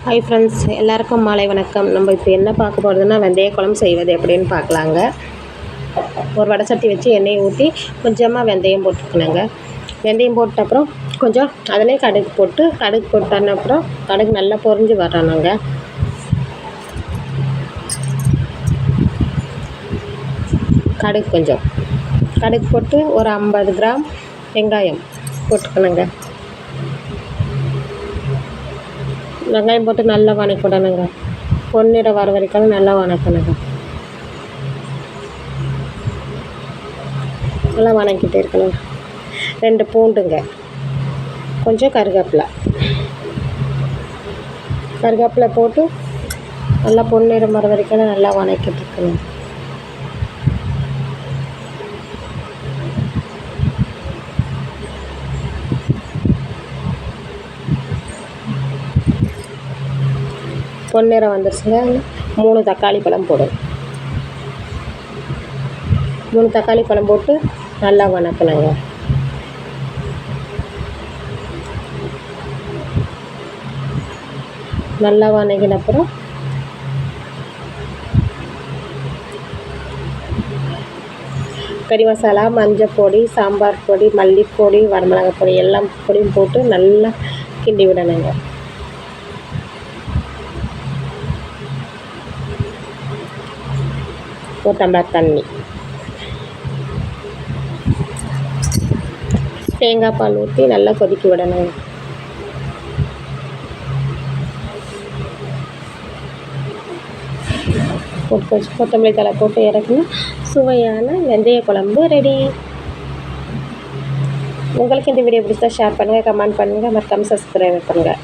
Hi friends, எல்லாருக்கும் மாலை வணக்கம். நம்ம இப்போ என்ன பார்க்க போகிறதுன்னா வெந்தய குழம்பு செய்வது எப்படின்னு பார்க்கலாங்க. ஒரு வடை சட்டி வச்சு எண்ணெயை ஊற்றி கொஞ்சமாக வெந்தயம் போட்டுக்கணுங்க. வெந்தயம் போட்ட அப்புறம் கொஞ்சம் அதிலே கடுகு போட்டான அப்புறம் கடுகு நல்லா பொரிஞ்சு வரணுங்க. கடுகு போட்டு ஒரு 50 கிராம் வெங்காயம் போட்டுக்கணுங்க. வெங்காயம் போட்டு நல்லா வணக்கிடணுங்க. பொன்னிறம் வர வரைக்கும் நல்லா வணக்கணுங்க. நல்லா வணக்கிட்டே இருக்கணுங்க. 2 பூண்டுங்க, கொஞ்சம் கருவேப்பிலை போட்டு நல்லா பொன்னிறம் வர வரைக்கும் நல்லா வணக்கிட்டு இருக்கணும். பொன்னிறம் வந்துருச்சுங்க. 3 தக்காளி பழம் போடும். 3 தக்காளி பழம் போட்டு நல்லா வணக்கணுங்க. நல்லா வணங்கின அப்புறம் கறி மசாலா, மஞ்சள் பொடி, சாம்பார் பொடி, மல்லிப்பொடி, வரமிளகாய் பொடி எல்லாம் பொடியும் போட்டு நல்லா கிண்டி விடணுங்க. ஒரு டம்ளர் தண்ணி, தேங்காய் பால் ஊற்றி நல்லா கொதிக்க விடணும். கொத்தமல்லி தழை போட்டு இறக்கணும். சுவையான வெந்தய குழம்பு ரெடி. உங்களுக்கு இந்த வீடியோ பிடிச்சா ஷேர் பண்ணுங்கள், கமெண்ட் பண்ணுங்கள், மறக்காமல் சப்ஸ்கிரைப் பண்ணுங்கள்.